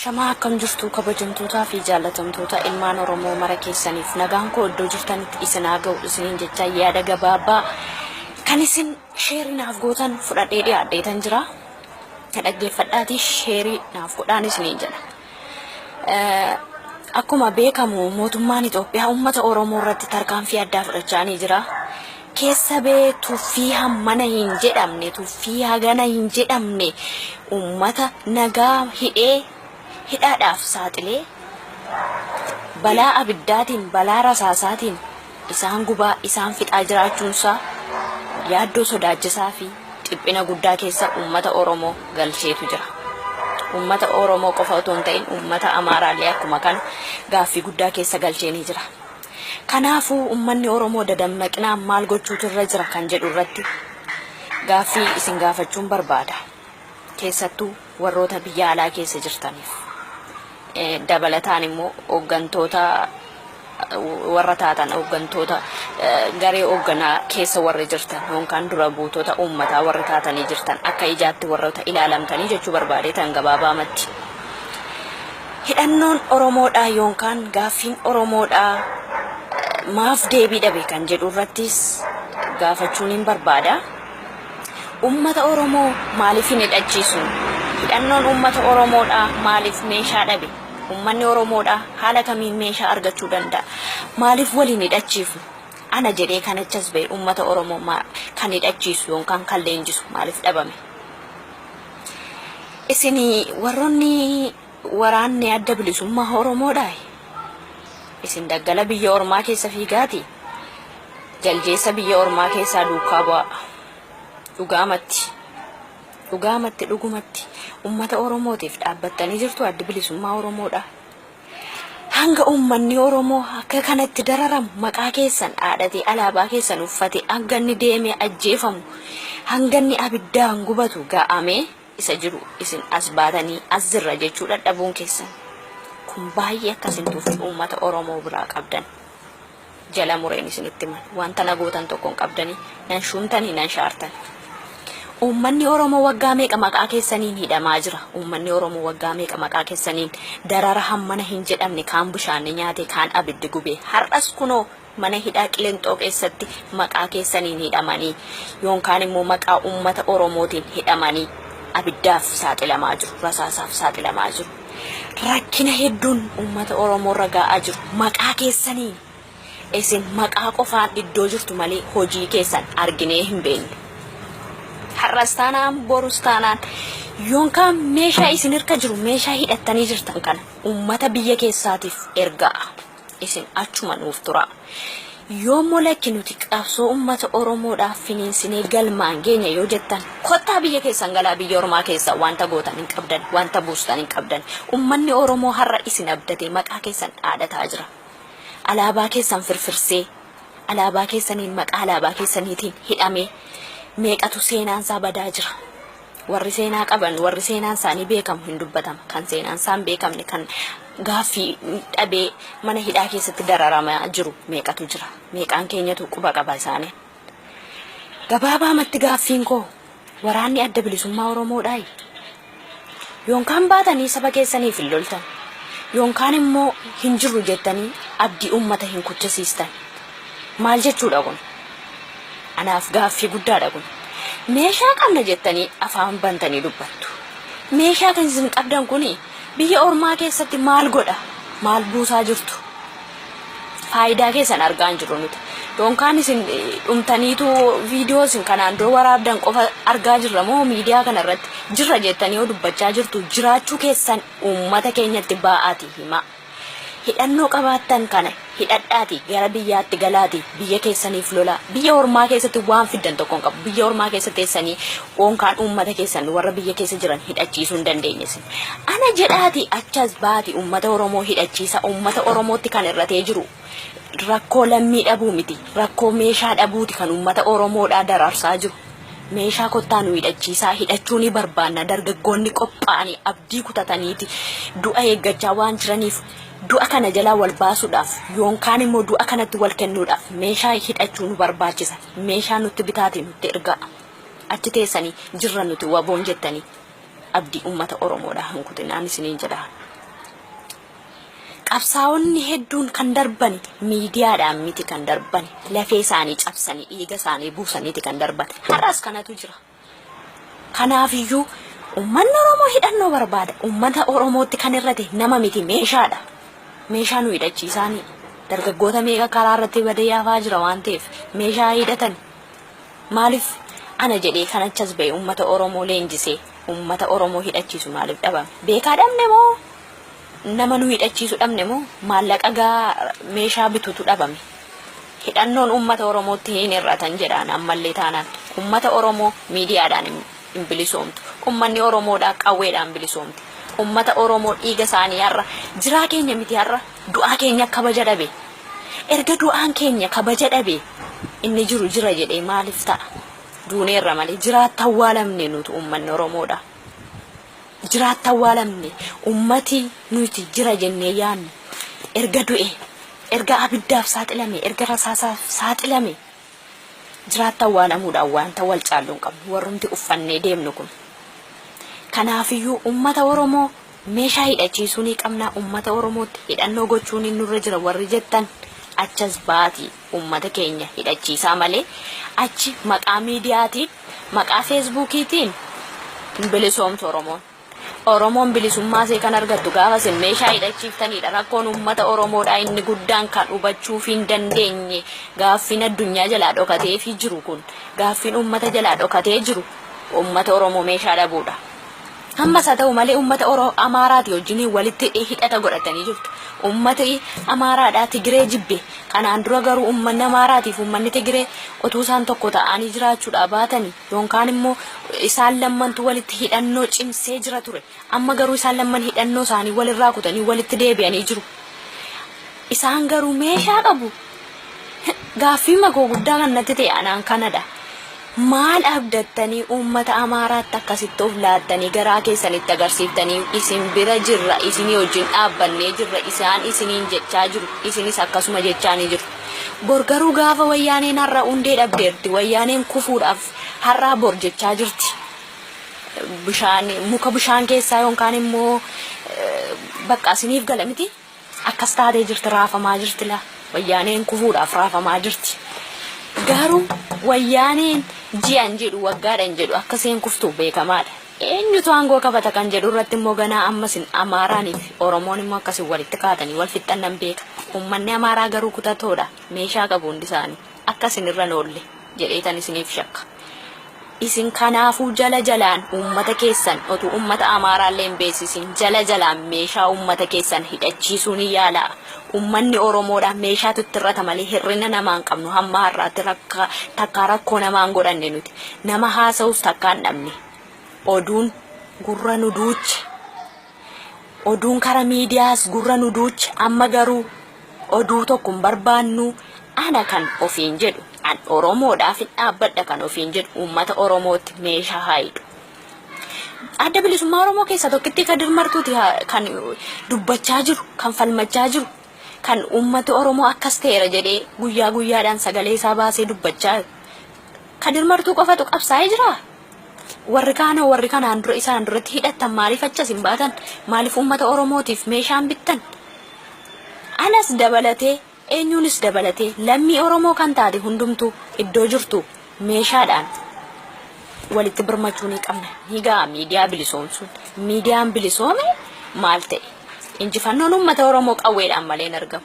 Shamaa akkam jirtu kabajamtootaa fi jaallatamtoota ilmaan Oromoo mara keessaniif nagaan koo iddoo jirtanitti isin haa ga'u isiniin jecha yaada gabaabaa kan isin sheerii naaf gootan fudhadhee dhiyaadheetan jira. Dhaggeeffadhaatii sheerii naaf godhaan isiniin jedha. Akkuma beekamu mootummaan Itoophiyaa uummata Oromoo irratti tarkaanfii addaa fudhachaa jira. Keessa bee tuffii hammana hin jedhamne tuffii hagana hin jedhamne uummata nagaa hidhaadhaaf saaxilee balaa abiddaatiin balaa rasaasaatiin isaan gubaa isaan fixaa jiraachuunsaa yaaddoo sodaachisaa fi dhiphina guddaa keessa uummata Oromoo galcheetu jira. Uummata Oromoo qofa otoo hin ta'in uummata Amaaraallee akkuma kana gaaffii guddaa keessa galcheenii jira. Kanaafuu uummanni Oromoo dadammaqinaan maal gochuutu irra jira kan jedhu irratti gaaffii isin gaafachuun barbaada. Keessattuu warroota biyya alaa keessa jirtaniif. Dabalataan immoo hooggantoota warra taatan hooggantoota garee hoogganaa keessa warri jirtan yookaan dura buutota uummataa warri taatanii jirtan akka ijaatti warroota ilaalamtanii jechuu barbaadeetan gabaabaamatti. Hidhannoon Oromoodhaa yookaan gaaffiin Oromoodhaa maaf deebii dhabe kan jedhu irrattis gaafachuun hin barbaada. Uummata Oromoo maaliif hin hidhachiisu? Hidhannoon uummata Oromoodhaa maaliif meeshaa dhabe? Uummanni Oromoodhaa haala kamiin meeshaa argachuu danda'a? Maaliif waliin hidhachiisu? Ana jedhee kanachas ba'e uummata Oromoo kan hidhachiisu yookaan kan leenjisu maaliif dhabame? Isin warroonni waraanni adda bilisummaa Oromoodhaa isin daggala biyya ormaa keessa fiigaati jaljeessa biyya ormaa keessaa duukaa bu'a. Dhugumatti uummata Oromootiif dhaabbattanii jirtu adda bilisummaa Oromoodha. Hanga uummanni Oromoo akka kanatti dararamu maqaa keessan dhaadhatee alaabaa keessan uffate hanga inni deemee ajjeefamu hanga inni abiddaan gubatu ga'amee isa jiru isin as baatanii as jirra jechuu dadhabuun keessan kun baay'ee akkasintuuf uummata Oromoo biraa qabdan. Jala mureen isinitti himan wanta nagootan tokkoon qabdanii nan shuumtanii nan shaartan. Uummanni Oromoo waggaa meeqa maqaa keessaniin hidhamaa jira? Uummanni Oromoo waggaa meeqa maqaa keessaniin darara hammana hin jedhamne kaan bishaan nyaate kaan abiddi gubee har'as kunoo mana hidhaa Qileenxoo keessatti maqaa keessaniin hidhamanii yookaan immoo maqaa uummata Oromootiin hidhamanii abiddaaf saaxilamaa jiru, rasaasaaf saaxilamaa jiru. Rakkina hedduun uummata Oromoo irra ga'aa jiru maqaa keessaniin. Isin maqaa qofaan iddoo jirtu malee hojii keessan arginee hin beekne. Har'as taanaan borus taanaan yookaan meeshaa isin hirka jiru meeshaa hidhattanii jirtan kana uummata biyya keessaatiif ergaa isin achuma nuuf tura. Yoommoo lakki nuti qabsoo uummata Oromoodhaaf finiinsinee galmaan geenya yoo jettan kottaa biyya keessan galaa biyya ormaa keessa wanta gootan hin qabdan wanta buustan hin qabdan. Uummanni Oromoo har'a isin abdatee maqaa keessan dhaadhataa jira. Alaabaa keessan firfirsee alaabaa keessaniin maqaa alaabaa keessaniitiin hidhamee meeqatu seenaansaa badaa jira. Warri seenaa qaban warri seenaan isaanii beekamu hin dubbatama kan seenaan isaan beekamne kan gaaffii dhabee mana hidhaa keessatti dararamaa jiru meeqatu jira. Meeqaan keenyatu quba qaba isaanii. Gabaabaamatti gaaffiin koo waraanni adda bilisummaa Oromoodhaa yookaan baatanii saba keessaniif hin loltan yookaan immoo hin jirru jettanii abdii uummata hin kuchisiistan. Maal jechuudha kun? Anaaf gaaffii guddaadha kun. Meeshaa qabna jettanii afaan bantanii dubbattu. Meeshaa kan isin qabdan kuni biyya ormaa keessatti maal godha? Maal buusaa jirtu? Faayidaa keessan argaa hin jirru nuti. Yookaan isin dhumtaniitu viidiyoo isin kanaan dura waraabdan qofa argaa jirra moo miidiyaa kanarratti jirra jettanii yoo dubbachaa jirtu jiraachuu keessan uummata keenyatti ba'aati hima. Hidhannoo qabaattan kana hidhadhaati gara biyyaatti galaati biyya keessaniif lola biyya ormaa keessatti waan fiddan tokkoon qabu biyya ormaa keessatti teessanii yookaan uummata keessan warra biyya keessa jiran hidhachiisuu hin dandeenyesin. Ana jedhaati achas baati uummata Oromoo hidhachiisa uummata Oromootti kan irratee jiru rakkoo lammii dhabuu miti rakkoo meeshaa dhabuuti kan uummata Oromoodhaa dararsaa jiru. Meeshaa kottaa nu hidhachiisaa hidhachuu ni barbaanna dargaggoonni qophaa'anii abdii kutataniiti du'a eeggachaa waan jiraniif. Du'a kana jalaa wal baasuudhaaf yookaan immoo du'a kanatti wal kennuudhaaf meeshaa hidhachuu nu barbaachisa. Meeshaa nutti bitaatii nutti ergaa. Achi teessanii jirra nuti waboon jettanii abdii uummata Oromoodhaa hankutinaan isiniin jedha. qabsaa'onni hedduun kan darban miidiyaadhaan miti kan darban lafee isaanii cabsanii dhiiga isaanii buusaniiti kan darban har'as kanatu jira. Kanaafiyyuu ummanni Oromoo hidhannoo barbaada. Ummata Oromootti kan irrate nama miti meeshaadha. Meeshaa nu hidhachiisaanii dargaggoota meeqa karaa irratti badee yaafaa jira waan ta'eef meeshaa hidhatan maaliif ana jedhee kanachas ba'e ummata Oromoo leenjisee ummata Oromoo hidhachiisu maaliif dhabame beekaa dhabne moo nama nu hidhachiisu dhabne moo maallaqa meeshaa bitutu dhabame. Hidhannoon ummata Oromootti hin irratan jedhaan ammallee taanaan ummata Oromoo miidiyaadhaan hin bilisoomtu. Ummanni Oromoodhaa qawweedhaan bilisoomti. Ummata Oromoo dhiiga isaanii har'a jiraa keenya miti har'a du'aa keenya kabaja dhabe. Erga du'aan keenya kabaja dhabe inni jiru jira jedhee maaliif ta'a? Duuneerra malee jiraatti awwaalamne nuti ummanni Oromoodha. Jiraatti awwaalamne ummati nuti jira jennee yaannu erga du'e erga abiddaaf saaxilame erga rasaasaaf saaxilame jiraatti awwaalamuudhaan wanta wal caalluun qabnu warrumti uffannee deemnu kun. Kanaafiyyuu ummata Oromoo meeshaa hidhachiisuu ni qabna. Ummata Oromootti hidhannoo gochuun nurra jira warri jettan achas baati ummata keenya hidhachiisaa malee achi maqaa miidiyaatiin maqaa feesbuukiitiin hin bilisoomtu Oromoon. Oromoon bilisummaa see kan argattu gaafa sin meeshaa hidhachiiftanidha. Rakkoon ummata Oromoodhaa inni guddaan kan hubachuuf hin dandeenye gaaffiin addunyaa jalaa dhokatee fi jiru kun gaaffiin ummata jalaa dhokatee jiru ummata Oromoo meeshaa dhabuudha. Ammas haa ta'u malee ummata Amaaraati wajjin walitti hidhata godhatanii jirtu. Ummati Amaaraadhaa Tigiree jibbe. Kanaan dura garuu uummanni Amaaraatiif uummanni Tigiree utuu isaan tokko ta'anii jiraachuudhaa baatanii yookaan immoo isaan lammantu walitti hidhannoo cimsee jira ture. Amma garuu isaan lamman hidhannoo isaanii walirraa kutanii walitti deebi'anii jiru. Isaan garuu meeshaa qabu. Gaaffii makoo guddaa kan natti ta'e anaan kanadha. Maal abdattanii uummata Amaaraatti akkasitti of laattanii garaa keessanitti agarsiiftanii isin bira jirra isinii wajjin dhaabbannee jirra isaan isiniin jechaa jiru isinis akkasuma jechaanii jiru. Bor garuu gaafa wayyaaneen har'a hundee dhabdeerti wayyaaneen kufuudhaaf har'aa bor jechaa jirti. Muka bishaan keessaa yookaan immoo bakka isiniif gala miti akkas taatee jirti raafamaa jirti laa wayyaaneen kufuudhaaf raafamaa jirti. Garuu wayyaaneen ji'an jedhu waggaadhaan jedhu akkasiin kuftuu beekamaadha. Eenyutu aangoo qabata kan jedhu irratti immoo ganaa ammas Amaaraaniif Oromoon immoo akkasiin walitti kaatanii wal fixxannan beeka. Uummanni Amaaraa garuu kutatoodha meeshaa qabu hundi isaanii akkasin irra noolle jedheetan isiniif shakka. Isin kanaafuu jala jalaan uummata keessan otuu uummata Amaaraallee hin beeksisin jala jalaan meeshaa uummata keessan hidhachiisuu ni yaala. Uummanni Oromoodhaan meeshaatu itti irrata malee hirrina namaan qabnu hamma har'aatti takkaa rakkoo namaan godhanne nuti nama haasa'uus takkaan dhabne oduun gurra nu duuche oduun karaa miidiyaas gurra nu duuche amma garuu oduu tokko hin barbaannu ana kan ofiin jedhu an Oromoodhaaf dhaabbadha kan ofiin jedhu uummata Oromootti meeshaa haayidu. Adda bilisummaa Oromoo keessa tokkitti Kadir Martuuti kan dubbachaa jiru kan falmachaa jiru. Kan ummati Oromoo akkas ta'eera jedhee guyyaa guyyaadhaan sagalee isaa baasee dubbachaa Kadir Martuu qofatu qabsaa'ee jira. Warri kanaan dura isaan duratti hidhattan maaliif achas hin baatan? Maaliif ummata Oromootiif meeshaan bittan? Anas dabalatee eenyuunis dabalatee lammii Oromoo kan taate hundumtuu iddoo jirtu meeshaadhaan walitti birmachuu ni qabna. Higaa miidiyaa bilisoomsuun miidiyaan bilisoome maal ta'e? Injifannoon uummata Oromoo qawweedhaan malee hin argamu.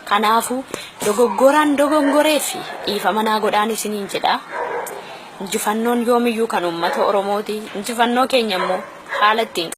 Kanaafuu dogoggoraan dogongoree fi dhiifama naa godhaan isiniin jedha. Injifannoon yoomiyyuu kan uummata Oromooti. Injifannoo keenya immoo haala ittiin